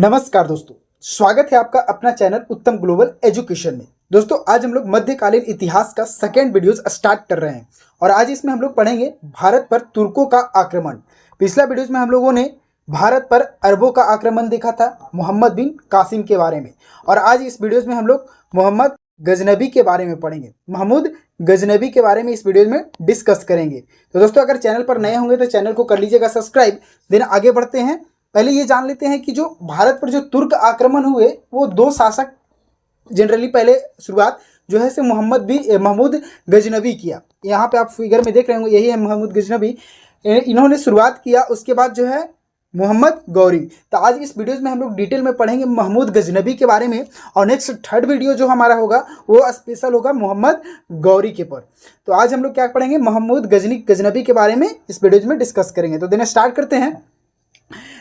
नमस्कार दोस्तों, स्वागत है आपका अपना चैनल उत्तम ग्लोबल एजुकेशन में। दोस्तों आज हम लोग मध्यकालीन इतिहास का सेकेंड वीडियोस स्टार्ट कर रहे हैं और आज इसमें हम लोग पढ़ेंगे भारत पर तुर्कों का आक्रमण। पिछला वीडियोस में हम लोगों ने भारत पर अरबों का आक्रमण देखा था मोहम्मद बिन कासिम के बारे में, और आज इस वीडियोस में हम लोग मोहम्मद गजनबी के बारे में पढ़ेंगे। महमूद गजनबी के बारे में इस वीडियो में डिस्कस करेंगे। तो दोस्तों अगर चैनल पर नए होंगे तो चैनल को कर लीजिएगा सब्सक्राइब। देन आगे बढ़ते हैं। पहले ये जान लेते हैं कि जो भारत पर जो तुर्क आक्रमण हुए वो दो शासक जनरली पहले शुरुआत जो है से महमूद गजनबी किया। यहाँ पे आप फिगर में देख रहे होंगे, यही है महमूद गजनबी, इन्होंने शुरुआत किया। उसके बाद जो है मोहम्मद गौरी। तो आज इस वीडियो में हम लोग डिटेल में पढ़ेंगे महमूद गजनबी के बारे में, और नेक्स्ट थर्ड वीडियो जो हमारा होगा वो स्पेशल होगा मोहम्मद गौरी के पर। तो आज हम लोग क्या पढ़ेंगे, महमूद गजनबी के बारे में इस वीडियो में डिस्कस करेंगे। तो देन स्टार्ट करते हैं।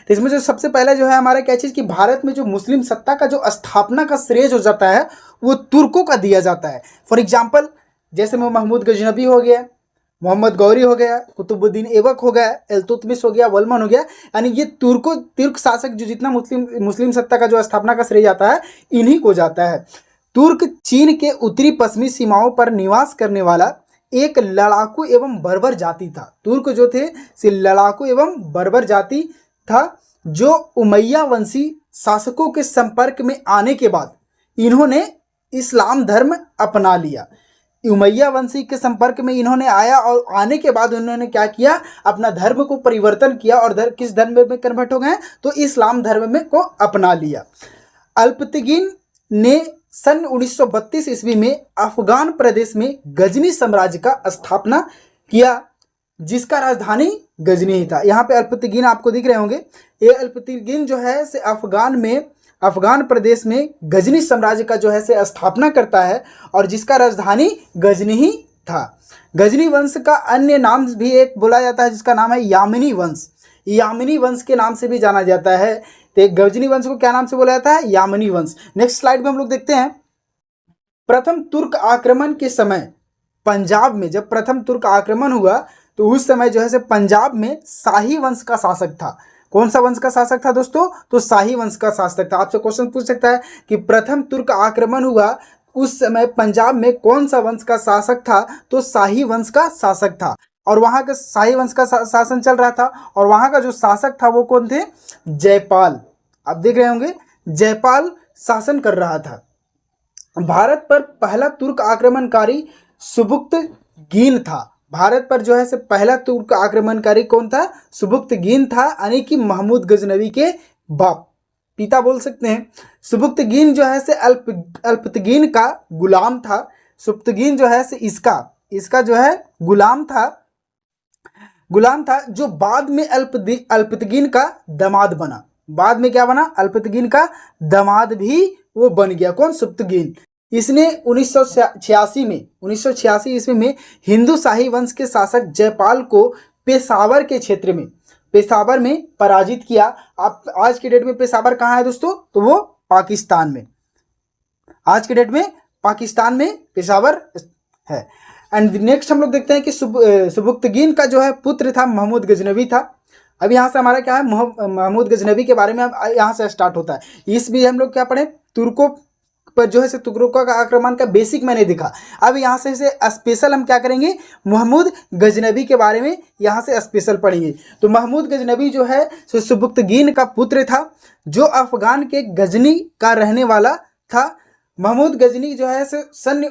तो इसमें जो सबसे पहले जो है हमारा क्या चीज़ कि भारत में जो मुस्लिम सत्ता का जो स्थापना का श्रेय जो जाता है वो तुर्कों का दिया जाता है। फॉर एग्जांपल जैसे में महमूद गजनबी हो गया, मोहम्मद गौरी हो गया, कुतुबुद्दीन ऐबक हो गया, इल्तुतमिश हो गया, वलमन हो गया, यानी ये तुर्क शासक जो जितना मुस्लिम सत्ता का जो स्थापना का श्रेय जाता है इन्हीं को जाता है। तुर्क चीन के उत्तरी पश्चिमी सीमाओं पर निवास करने वाला एक लड़ाकू एवं बर्बर जाति था। तुर्क जो थे से लड़ाकू एवं बर्बर जाति था, जो उमैया वंशी शासकों के संपर्क में आने के बाद इन्होंने इस्लाम धर्म अपना लिया। उमैया वंशी के संपर्क में इन्होंने आया और आने के बाद उन्होंने क्या किया, अपना धर्म को परिवर्तन किया और किस धर्म में कन्वर्ट हो गए, तो इस्लाम धर्म में को अपना लिया। अल्पतगीन ने सन 1932 ईस्वी में अफगान प्रदेश में गजनी साम्राज्य का स्थापना किया, जिसका राजधानी गजनी ही था। यहाँ पे अल्पतगीन आपको दिख रहे होंगे, ये अल्पतगीन जो है से अफगान प्रदेश में गजनी साम्राज्य का जो है से स्थापना करता है और जिसका राजधानी गजनी ही था। गजनी वंश का अन्य नाम भी एक बोला जाता है जिसका नाम है यामिनी वंश। यामिनी वंश के नाम से भी जाना जाता है। तो गजनी वंश को क्या नाम से बोला जाता है, यामिनी वंश। नेक्स्ट स्लाइड में हम लोग देखते हैं। प्रथम तुर्क आक्रमण के समय पंजाब में जब प्रथम तुर्क आक्रमण हुआ तो उस समय जो है से पंजाब में शाही वंश का शासक था। कौन सा वंश का शासक था दोस्तों, तो शाही वंश का शासक था। आपसे क्वेश्चन पूछ सकता है कि प्रथम तुर्क आक्रमण हुआ उस समय पंजाब में कौन सा वंश का शासक था, तो शाही वंश का शासक था। और वहाँ का शाही वंश का शासन चल रहा था और वहाँ का जो शासक था वो कौन थे, जयपाल। आप देख रहे होंगे जयपाल शासन कर रहा था। भारत पर पहला तुर्क आक्रमणकारी सुबुक्तगीन था। भारत पर जो है से पहला तुर्क आक्रमणकारी कौन था, सुबुक्तगीन था, यानी कि महमूद गजनबी के बाप पिता बोल सकते हैं। सुबुक्तगीन जो है से अल्पतगीन का गुलाम था। सुबुक्तगीन जो है से इसका जो है गुलाम था जो बाद में अल्पतगीन का दामाद बना। बाद में क्या बना, अल्पतगीन का दामाद भी वो बन गया। कौन, सुबुक्तगीन। इसने 1986 ईस्वी में हिंदू शाही वंश के शासक जयपाल को पेशावर में पराजित किया। आप आज के डेट में पेशावर कहाँ है दोस्तों, तो वो पाकिस्तान में, आज के डेट में पाकिस्तान में पेशावर है। एंड नेक्स्ट हम लोग देखते हैं कि सुबुक्तगीन का जो है पुत्र था महमूद गजनबी था। अब यहाँ से हमारा क्या है, महमूद गजनबी के बारे में यहाँ से स्टार्ट होता है। इस भी हम लोग क्या पढ़े, तुर्कों पर जो है से तुर्कों का आक्रमण का बेसिक मैंने दिखा। अब यहाँ से स्पेशल हम क्या करेंगे, महमूद गजनबी के बारे में यहाँ से स्पेशल पढ़ेंगे। तो महमूद गजनबी जो है सो सुबुक्तगीन का पुत्र था जो अफगान के गजनी का रहने वाला था। महमूद गजनी जो है सन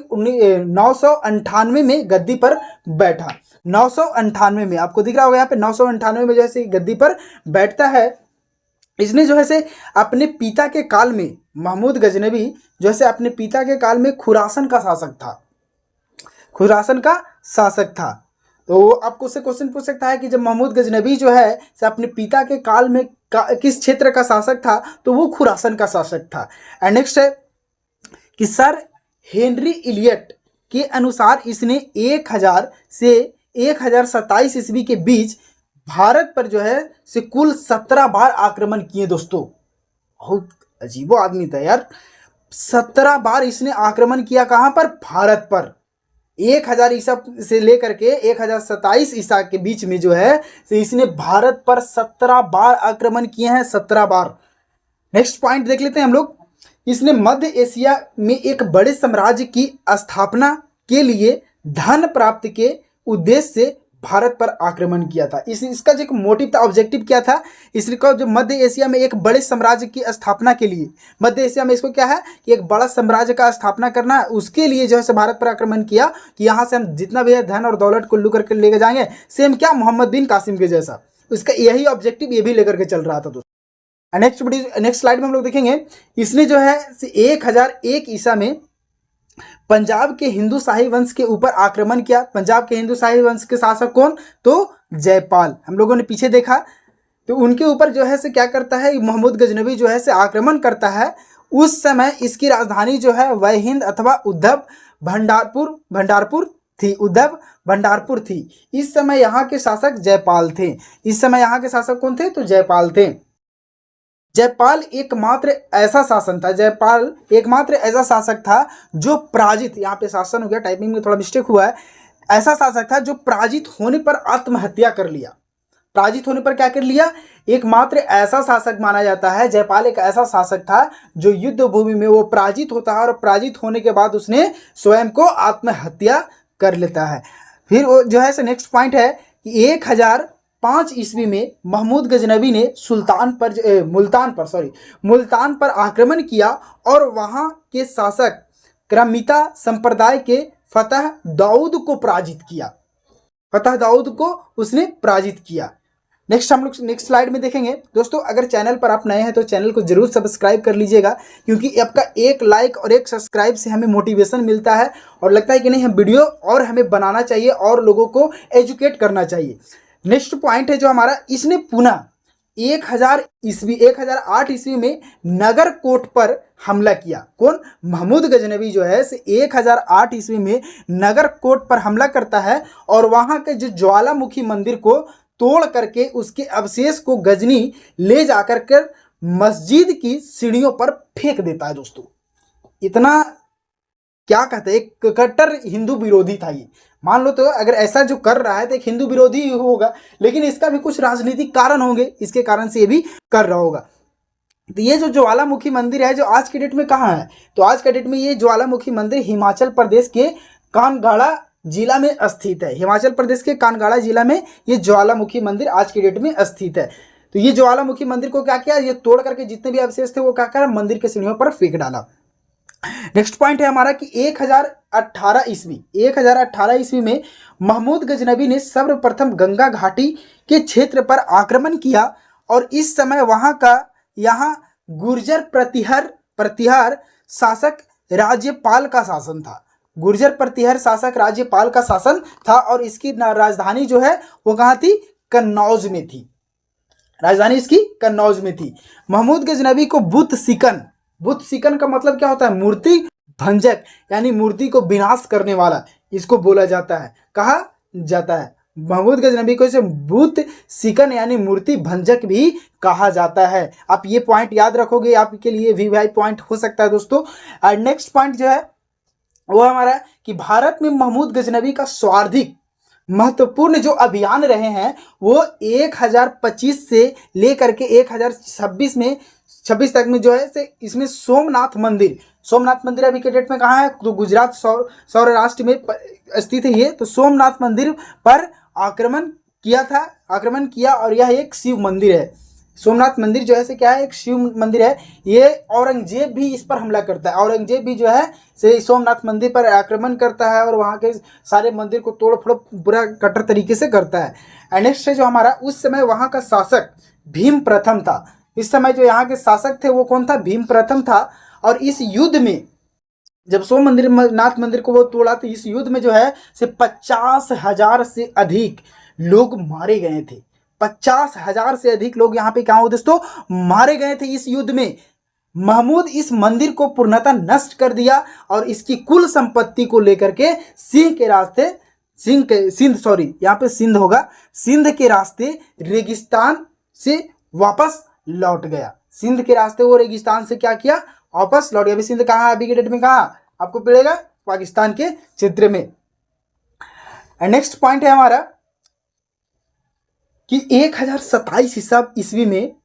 998 में गद्दी पर बैठा। 998 में आपको दिख रहा होगा यहाँ पे 998 में जो है गद्दी पर बैठता है। इसने जो है से अपने पिता के काल में, महमूद गजनबी जो है अपने पिता के काल में खुरासन का शासक था। तो आपको उससे क्वेश्चन पूछ सकता है कि जब महमूद गजनबी जो है से अपने पिता के काल में किस क्षेत्र का शासक था, तो वो खुरासन का शासक था। एंड नेक्स्ट है कि सर हेनरी इलियट के अनुसार इसने 1000 से 1027 ईस्वी के बीच भारत पर जो है से कुल 17 बार आक्रमण किए। दोस्तों बहुत अजीबो आदमी था यार, 17 बार इसने आक्रमण किया। कहाँ पर, भारत पर। 1000 ईसा से लेकर के 1027 ईसा के बीच में जो है से इसने भारत पर 17 बार आक्रमण किए हैं, 17 बार। नेक्स्ट पॉइंट देख लेते हैं हम लोग। इसने मध्य एशिया में एक बड़े साम्राज्य की स्थापना के लिए धन प्राप्त के उद्देश्य से भारत पर आक्रमण किया था। इसका जो एक मोटिव था, ऑब्जेक्टिव क्या था, इसका जो मध्य एशिया में एक बड़े साम्राज्य की स्थापना के लिए, मध्य एशिया में इसको क्या है कि एक बड़ा साम्राज्य का स्थापना करना है, उसके लिए जो है भारत पर आक्रमण किया कि यहाँ से हम जितना भी है धन और दौलत को लूट करके लेके जाएंगे, सेम क्या मोहम्मद बिन कासिम के जैसा। इसका यही ऑब्जेक्टिव ये भी लेकर के चल रहा था दोस्तों। नेक्स्ट स्लाइड में हम लोग देखेंगे, इसने जो है 1001 ईसा में पंजाब के हिंदू शाही वंश के ऊपर आक्रमण किया। पंजाब के हिंदू शाही वंश के शासक कौन, तो जयपाल। हम लोगों ने पीछे देखा, तो उनके ऊपर जो है से क्या करता है, महमूद गजनवी जो है से आक्रमण करता है। उस समय इसकी राजधानी जो है वह हिंद अथवा उद्धव भंडारपुर थी, उद्धव भंडारपुर थी। इस समय यहाँ के शासक जयपाल थे। इस समय यहाँ के शासक कौन थे, तो जयपाल थे। जयपाल एकमात्र ऐसा शासक था जो पराजित, यहाँ पे शासन हो गया, टाइपिंग में थोड़ा मिस्टेक हुआ है, ऐसा शासक था जो पराजित होने पर आत्महत्या कर लिया। पराजित होने पर क्या कर लिया, एकमात्र ऐसा शासक माना जाता है, जयपाल एक ऐसा शासक था जो युद्ध भूमि में वो पराजित होता है और पराजित होने के बाद उसने स्वयं को आत्महत्या कर लेता है। फिर वो जो है नेक्स्ट पॉइंट है कि 1005 ईस्वी में महमूद गजनवी ने मुल्तान पर आक्रमण किया और वहां के शासक क्रमिता संप्रदाय के फतह दाऊद को पराजित किया। नेक्स्ट हम लोग नेक्स्ट स्लाइड में देखेंगे दोस्तों। अगर चैनल पर आप नए हैं तो चैनल को जरूर सब्सक्राइब कर लीजिएगा, क्योंकि आपका एक लाइक और एक सब्सक्राइब से हमें मोटिवेशन मिलता है और लगता है कि नहीं हम वीडियो और हमें बनाना चाहिए और लोगों को एजुकेट करना चाहिए। नेक्स्ट पॉइंट है जो हमारा, इसने पुनः 1008 ईस्वी में नगरकोट पर हमला किया। कौन, महमूद गजनवी जो है 1008 ईस्वी में नगरकोट पर हमला करता है और वहां के जो ज्वालामुखी मंदिर को तोड़ करके उसके अवशेष को गजनी ले जाकर कर मस्जिद की सीढ़ियों पर फेंक देता है। दोस्तों इतना क्या कहते हैं, एक कट्टर हिंदू विरोधी था ये। मान लो तो अगर ऐसा जो कर रहा है तो एक हिंदू विरोधी ही होगा, लेकिन इसका भी कुछ राजनीतिक कारण होंगे, इसके कारण से ये भी कर रहा होगा। तो ये जो ज्वालामुखी मंदिर है जो आज के डेट में कहाँ है, तो आज के डेट में ये ज्वालामुखी मंदिर हिमाचल प्रदेश के कानगाड़ा जिला में स्थित है। हिमाचल प्रदेश के कानगाड़ा जिला में ये ज्वालामुखी मंदिर आज की डेट में स्थित है। तो ये ज्वालामुखी मंदिर को क्या किया, ये तोड़ करके जितने भी अवशेष थे वो क्या कर मंदिर के सीढ़ियों पर फेंक डाला। नेक्स्ट पॉइंट है हमारा कि 1018 ईस्वी में महमूद गजनवी ने सर्वप्रथम गंगा घाटी के क्षेत्र पर आक्रमण किया और इस समय यहाँ गुर्जर प्रतिहार शासक राज्यपाल का शासन था। गुर्जर प्रतिहार शासक राज्यपाल का शासन था और इसकी राजधानी जो है वो कहाँ थी, कन्नौज में थी। राजधानी इसकी कन्नौज में थी। महमूद गजनवी को बुत सिकन का मतलब क्या होता है, मूर्ति भंजक, यानी मूर्ति को विनाश करने वाला इसको बोला जाता है, कहा जाता है। महमूद गजनवी को इसे बुत सिकन यानी मूर्ति भंजक भी कहा जाता है। आप ये पॉइंट याद रखोगे, आपके लिए वी पॉइंट हो सकता है दोस्तों। और नेक्स्ट पॉइंट जो है वो हमारा कि भारत में महमूद गजनवी का सर्वाधिक महत्वपूर्ण जो अभियान रहे हैं वो 1025 से लेकर के 1026 तक में जो है इसमें सोमनाथ मंदिर अभी के डेट में कहाँ है, तो गुजरात सौराष्ट्र में स्थित है ये। तो सोमनाथ मंदिर पर आक्रमण किया और यह एक शिव मंदिर है। सोमनाथ मंदिर जो है क्या है, एक शिव मंदिर है। ये औरंगजेब भी इस पर हमला करता है। औरंगजेब भी जो है से सोमनाथ मंदिर पर आक्रमण करता है और वहाँ के सारे मंदिर को तोड़ फोड़ पूरा कट्टर तरीके से करता है। नेक्स्ट है जो हमारा, उस समय वहाँ का शासक भीम प्रथम था। इस समय जो यहाँ के शासक थे वो कौन था, भीम प्रथम था। और इस युद्ध में जब सोमनाथ मंदिर को वो तोड़ा तो इस युद्ध में जो है से 50,000 से अधिक लोग मारे गए थे। 50,000 से अधिक लोग यहाँ पे क्या हो दोस्तों, मारे गए थे इस युद्ध में। महमूद इस मंदिर को पूर्णतः नष्ट कर दिया और इसकी कुल संपत्ति को लेकर के सिंध के रास्ते रेगिस्तान से वापस लौट गया। सिंध के रास्ते वो रेगिस्तान से क्या किया, वापस लौट गया। अभी सिंध कहाँ है, अभी के डेट में कहाँ आपको पड़ेगा, पाकिस्तान के क्षेत्र में। नेक्स्ट पॉइंट है हमारा कि 1027 ईस्वी में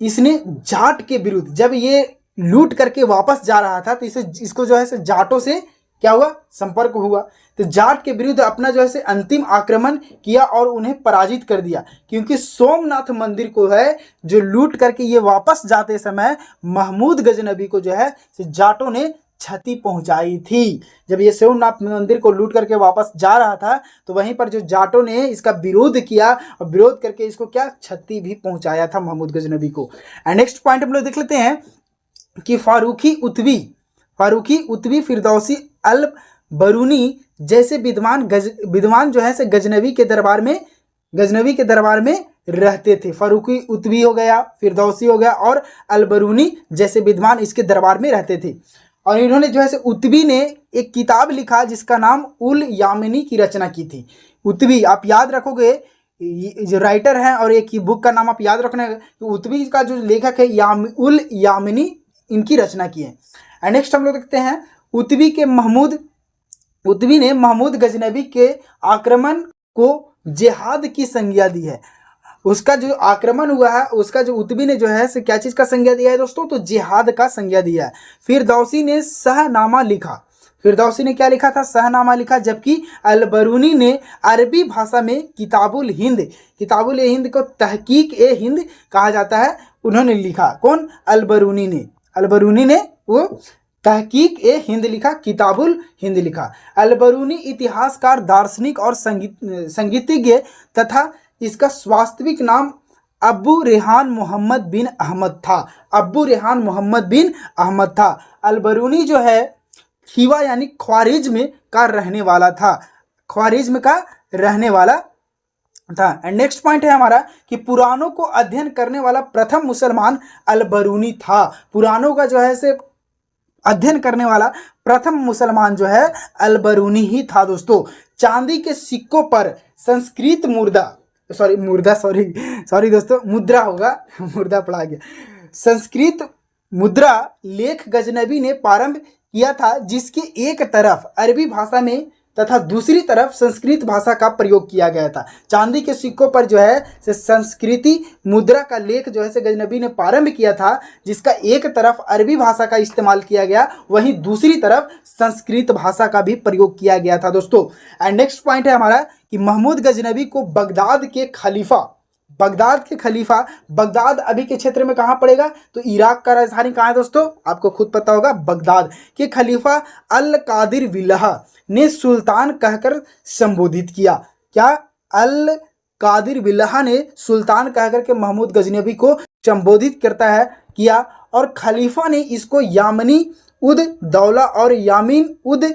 इसने जाट के विरुद्ध, जब ये लूट करके वापस जा रहा था तो इसको जो है जाटों से क्या हुआ, संपर्क हुआ। तो जाट के विरुद्ध अपना जो है अंतिम आक्रमण किया और उन्हें पराजित कर दिया, क्योंकि सोमनाथ मंदिर को है जो लूट करके ये वापस जाते समय महमूद गजनबी को जो है जाटों ने क्षति पहुंचाई थी। जब ये सोमनाथ मंदिर को लूट करके वापस जा रहा था तो वहीं पर जो जाटों ने इसका विरोध किया और विरोध करके इसको क्या क्षति भी पहुंचाया था महमूद गजनबी को। एंड नेक्स्ट पॉइंट हम लोग देख लेते हैं कि फारूकी उतवी फिरदौसी अल बरूनी जैसे विद्वान जो है से गजनबी के दरबार में रहते थे। फारूकी उतवी हो गया, फिरदौसी हो गया और अल बरूनी जैसे विद्वान इसके दरबार में रहते थे। और इन्होंने जो है उतवी ने एक किताब लिखा जिसका नाम उल यामिनी की रचना की थी। उतवी आप याद रखोगे, जो राइटर हैं और एक बुक का नाम आप याद रखना है कि उतवी का जो लेखक है उल यामिनी इनकी रचना की है। एंड नेक्स्ट हम लोग देखते हैं उतवी ने महमूद गजनबी के आक्रमण को जिहाद की संज्ञा दी है। उसका जो आक्रमण हुआ है उसका जो उतवी ने जो है से क्या चीज़ का संज्ञा दिया है दोस्तों, तो जिहाद का संज्ञा दिया है। फिरदौसी ने सहनामा लिखा, फिरदौसी ने क्या लिखा था, सहनामा लिखा। जबकि अलबरूनी ने अरबी भाषा में किताबुल हिंद को तहकीक ए हिंद कहा जाता है, उन्होंने लिखा। कौन, अलबरूनी ने वो तहकीक ए हिंद लिखा, किताबुल हिंद लिखा। अलबरूनी इतिहासकार, दार्शनिक और संगीतज्ञ तथा इसका वास्तविक नाम अब्बू रेहान मोहम्मद बिन अहमद था। अलबरूनी जो है खीवा यानी ख्वारिज्म का रहने वाला था। एंड नेक्स्ट पॉइंट है हमारा कि पुराणों को अध्ययन करने वाला प्रथम मुसलमान अलबरूनी था। पुराणों का जो है से अध्ययन करने वाला प्रथम मुसलमान जो है अलबरूनी ही था दोस्तों। चांदी के सिक्कों पर संस्कृत मुद्रा होगा, मुर्दा पढ़ा गया। संस्कृत मुद्रा लेख गजनबी ने प्रारंभ किया था, जिसकी एक तरफ अरबी भाषा में तथा दूसरी तरफ संस्कृत भाषा का प्रयोग किया गया था। चांदी के सिक्कों पर जो है से संस्कृति मुद्रा का लेख जो है से गजनबी ने प्रारंभ किया था, जिसका एक तरफ अरबी भाषा का इस्तेमाल किया गया, वहीं दूसरी तरफ संस्कृत भाषा का भी प्रयोग किया गया था दोस्तों। एंड नेक्स्ट पॉइंट है हमारा कि महमूद गजनबी को बगदाद के खलीफा, बगदाद अभी के क्षेत्र में कहाँ पड़ेगा, तो इराक का राजधानी कहाँ है दोस्तों, आपको खुद पता होगा, बगदाद के खलीफा अल कादिर बिल्लाह ने सुल्तान कहकर संबोधित किया। क्या, अल कादिर बिल्लाह ने सुल्तान कहकर के महमूद गजनबी को संबोधित किया और खलीफा ने इसको यामिनी उद दौला और यामीन उद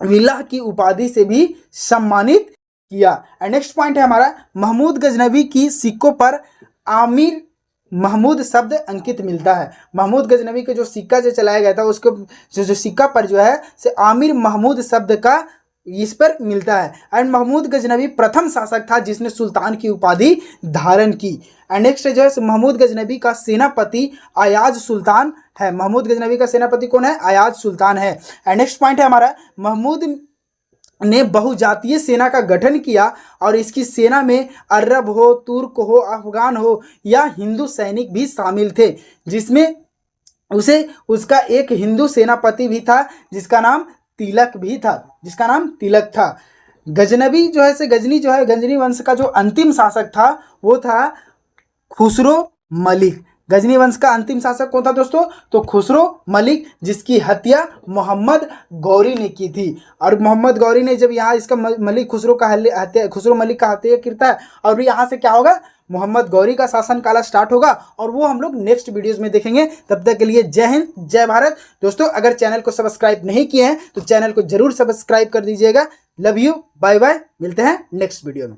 विल्लाह की उपाधि से भी सम्मानित किया। एंड नेक्स्ट पॉइंट है हमारा महमूद गजनबी की सिक्कों पर आमिर महमूद शब्द अंकित मिलता है। महमूद गजनबी का जो सिक्का जो चलाया गया था उसको जो सिक्का पर जो है से आमिर महमूद शब्द का इस पर मिलता है। एंड महमूद गजनबी प्रथम शासक था जिसने सुल्तान की उपाधि धारण की। एंड नेक्स्ट जो है महमूद गजनबी का सेनापति अयाज सुल्तान है। महमूद गजनबी का सेनापति कौन है, अयाज सुल्तान है। एंड नेक्स्ट पॉइंट है हमारा महमूद ने बहुजातीय सेना का गठन किया और इसकी सेना में अरब हो, तुर्क हो, अफगान हो या हिंदू सैनिक भी शामिल थे, जिसमें उसका एक हिंदू सेनापति भी था जिसका नाम तिलक था। गजनी वंश का जो अंतिम शासक था वो था खुसरो मलिक। गजनी वंश का अंतिम शासक कौन था दोस्तों, तो खुसरो मलिक, जिसकी हत्या मोहम्मद गौरी ने की थी। और मोहम्मद गौरी ने जब यहाँ इसका खुसरो मलिक का हत्या करता है और यहाँ से क्या होगा, मोहम्मद गौरी का शासन काल स्टार्ट होगा और वो हम लोग नेक्स्ट वीडियोस में देखेंगे। तब तक के लिए जय हिंद, जय भारत। दोस्तों अगर चैनल को सब्सक्राइब नहीं किए हैं तो चैनल को जरूर सब्सक्राइब कर दीजिएगा। लव यू, बाय बाय, मिलते हैं नेक्स्ट वीडियो में।